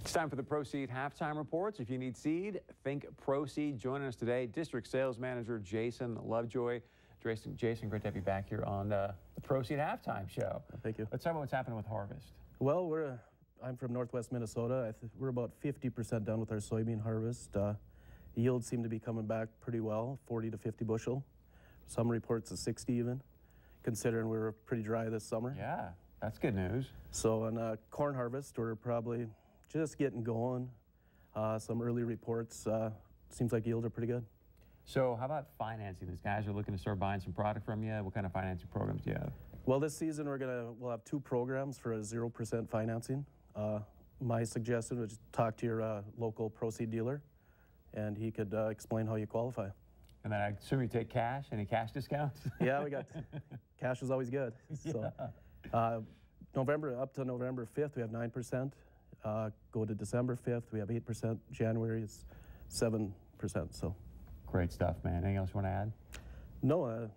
It's time for the Proseed halftime reports. If you need seed, think Proseed. Joining us today, District Sales Manager Jason Lovejoy. Jason, great to have you back here on the Proseed halftime show. Thank you. Let's talk about what's happening with harvest. Well, I'm from Northwest Minnesota. We're about 50% done with our soybean harvest. Yields seem to be coming back pretty well, 40 to 50 bushel. Some reports of 60 even, considering we were pretty dry this summer. Yeah, that's good news. So on corn harvest, we're probably just getting going. Some early reports, seems like yields are pretty good. So how about financing? These guys are looking to start buying some product from you. What kind of financing programs do you have? Well, this season we'll have 2 programs for a 0% financing. My suggestion was talk to your local Proseed dealer, and he could explain how you qualify. And then I assume you take cash. Any cash discounts? Yeah, we got cash is always good. So, up to November 5th, we have 9%. Go to December 5th, we have 8%. January, it's 7%. So, great stuff, man. Anything else you want to add? No.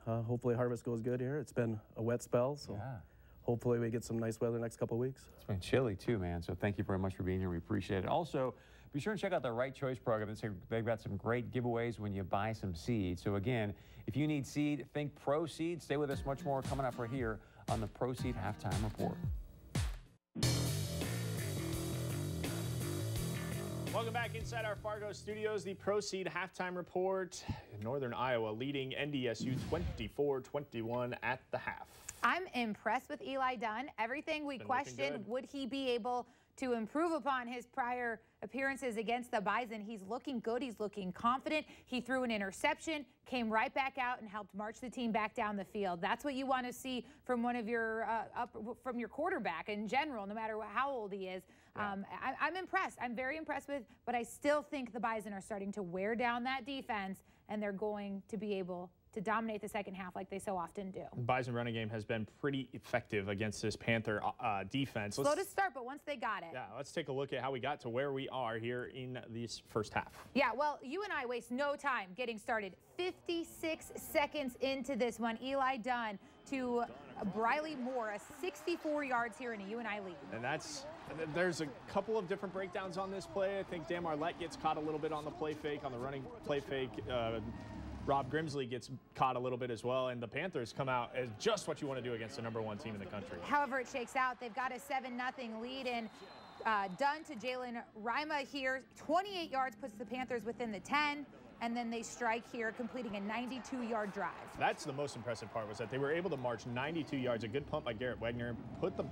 Hopefully harvest goes good here. It's been a wet spell, so yeah. Hopefully we get some nice weather next couple of weeks. It's been chilly too, man. So thank you very much for being here. We appreciate it. Also, be sure and check out the Right Choice program. They've got some great giveaways when you buy some seed. So again, if you need seed, think Proseed. Stay with us. Much more coming up right here on the Proseed halftime report. Welcome back inside our Fargo studios. The Proseed halftime report. Northern Iowa leading NDSU 24-21 at the half. I'm impressed with Eli Dunn. Everything we questioned, would he be able to improve upon his prior appearances against the Bison? He's looking good. He's looking confident. He threw an interception, came right back out and helped march the team back down the field. That's what you want to see from one of your from your quarterback in general, no matter how old he is. Yeah. I'm impressed. I'm very impressed with, but I still think the Bison are starting to wear down that defense, and they're going to be able to dominate the second half like they so often do. The Bison running game has been pretty effective against this Panther defense. Slow to start, but once they got it. Yeah, let's take a look at how we got to where we are here in this first half. Yeah, well, UNI waste no time getting started. 56 seconds into this one, Eli Dunn to Briley Moore, 64 yards here in a UNI lead. And there's a couple of different breakdowns on this play. I think Dan Marlette gets caught a little bit on the play fake, on the running play fake. Rob Grimsley gets caught a little bit as well, and the Panthers come out as just what you want to do against the #1 team in the country. However it shakes out, they've got a 7-0 lead, and Dunn to Jalen Rima here. 28 yards puts the Panthers within the 10, and then they strike here, completing a 92-yard drive. That's the most impressive part, was that they were able to march 92 yards, a good punt by Garrett Wegner, and put the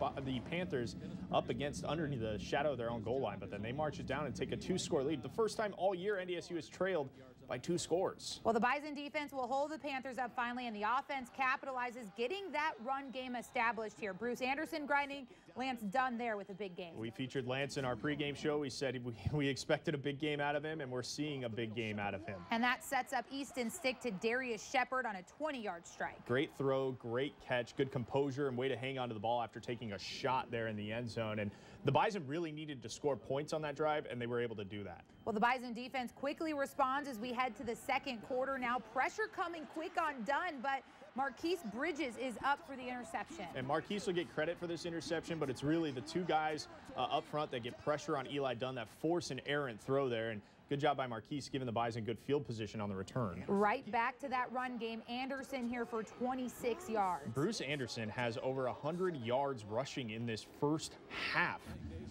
Panthers up against underneath the shadow of their own goal line, but then they march it down and take a 2-score lead. The first time all year NDSU has trailed by 2 scores. Well, the Bison defense will hold the Panthers up finally, and the offense capitalizes, getting that run game established here. Bruce Anderson grinding, Lance Dunn there with a big game. We featured Lance in our pregame show. We said we expected a big game out of him, and we're seeing a big game out of him. And that sets up Easton Stick to Darius Shepard on a 20-yard strike. Great throw, great catch, good composure, and way to hang on to the ball after taking a shot there in the end zone. And the Bison really needed to score points on that drive, and they were able to do that. Well, the Bison defense quickly responds as we head to the second quarter. Now pressure coming quick on Dunn, but Marquise Bridges is up for the interception. And Marquise will get credit for this interception, but it's really the 2 guys up front that get pressure on Eli Dunn that force an errant throw there. And good job by Marquise, giving the Bison good field position on the return. Right back to that run game. Anderson here for 26 yards. Bruce Anderson has over 100 yards rushing in this first half.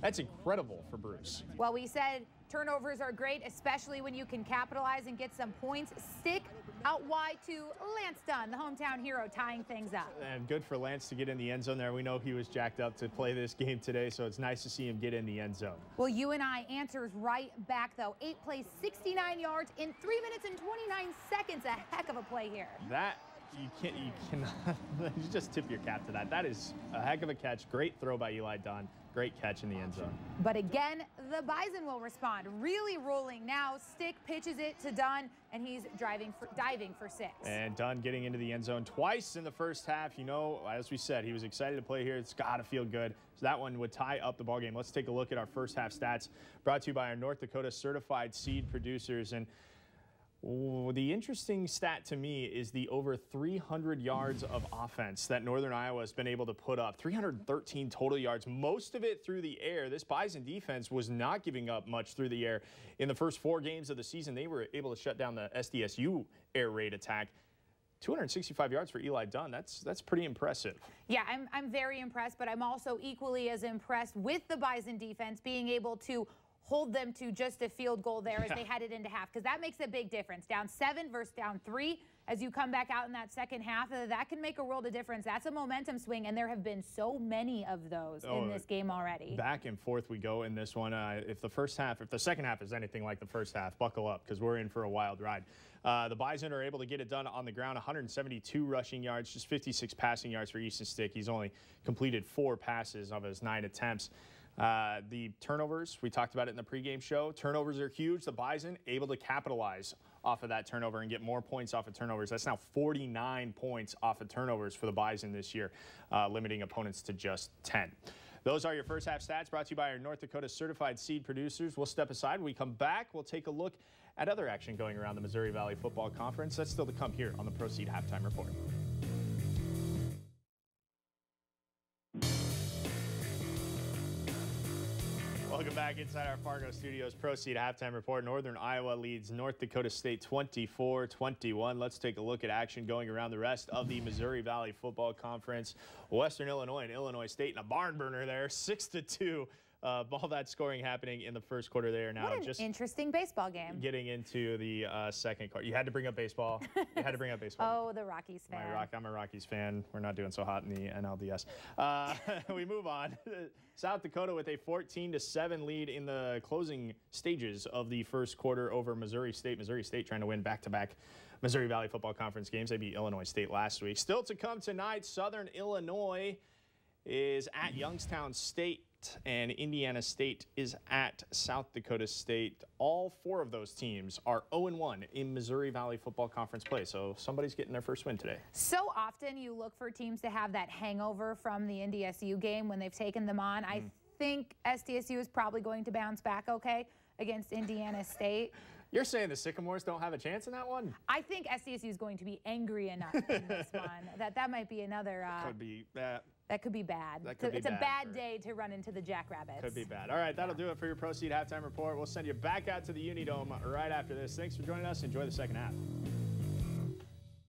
That's incredible for Bruce. Well, we said turnovers are great, especially when you can capitalize and get some points. Stick out wide to Lance Dunn, the hometown hero, tying things up. And good for Lance to get in the end zone there. We know he was jacked up to play this game today, so it's nice to see him get in the end zone. Well, UNI answers right back, though. 8 plays, 69 yards in 3 minutes and 29 seconds. A heck of a play here. That, you cannot, you just tip your cap to that. That is a heck of a catch. Great throw by Eli Dunn. Great catch in the end zone. But again, the Bison will respond. Really rolling now. Stick pitches it to Dunn, and he's diving for 6. And Dunn getting into the end zone twice in the first half. You know, as we said, he was excited to play here. It's got to feel good. So that one would tie up the ballgame. Let's take a look at our first half stats, brought to you by our North Dakota certified seed producers. And Oh, the interesting stat to me is the over 300 yards of offense that Northern Iowa has been able to put up. 313 total yards, most of it through the air. This Bison defense was not giving up much through the air. In the first 4 games of the season, they were able to shut down the NDSU air raid attack. 265 yards for Eli Dunn. That's pretty impressive. Yeah, I'm very impressed, but I'm also equally as impressed with the Bison defense being able to hold them to just a field goal there as they headed into half, because that makes a big difference. Down 7 versus down 3 as you come back out in that second half, that can make a world of difference. That's a momentum swing, and there have been so many of those in this game already. Back and forth we go in this one. If the second half is anything like the first half, buckle up, because we're in for a wild ride. The Bison are able to get it done on the ground, 172 rushing yards, just 56 passing yards for Easton Stick. He's only completed 4 passes of his 9 attempts. The turnovers, we talked about it in the pregame show. Turnovers are huge. The Bison able to capitalize off of that turnover and get more points off of turnovers. That's now 49 points off of turnovers for the Bison this year, limiting opponents to just 10. Those are your first half stats brought to you by our North Dakota certified seed producers. We'll step aside. When we come back, we'll take a look at other action going around the Missouri Valley Football Conference. That's still to come here on the Proseed Halftime Report. Welcome back inside our Fargo Studios Proseed Halftime Report. Northern Iowa leads North Dakota State 24-21. Let's take a look at action going around the rest of the Missouri Valley Football Conference. Western Illinois and Illinois State in a barn burner there, 6-2. All that scoring happening in the first quarter there. Now, what an interesting baseball game. Getting into the second quarter. You had to bring up baseball. You had to bring up baseball. Oh, the Rockies fan. I'm a Rockies fan. We're not doing so hot in the NLDS. We move on. South Dakota with a 14-7 lead in the closing stages of the first quarter over Missouri State. Missouri State trying to win back-to-back Missouri Valley Football Conference games. They beat Illinois State last week. Still to come tonight, Southern Illinois is at Youngstown State, and Indiana State is at South Dakota State. All 4 of those teams are 0-1 in Missouri Valley Football Conference play, so somebody's getting their first win today. So often you look for teams to have that hangover from the NDSU game when they've taken them on. I think SDSU is probably going to bounce back okay against Indiana State. You're saying the Sycamores don't have a chance in that one? I think SDSU is going to be angry enough in this one that might be another. Could be that. That could be bad. It's a bad day to run into the Jackrabbits. Could be bad. All right, that'll do it for your Proseed Halftime Report. We'll send you back out to the Unidome right after this. Thanks for joining us. Enjoy the second half.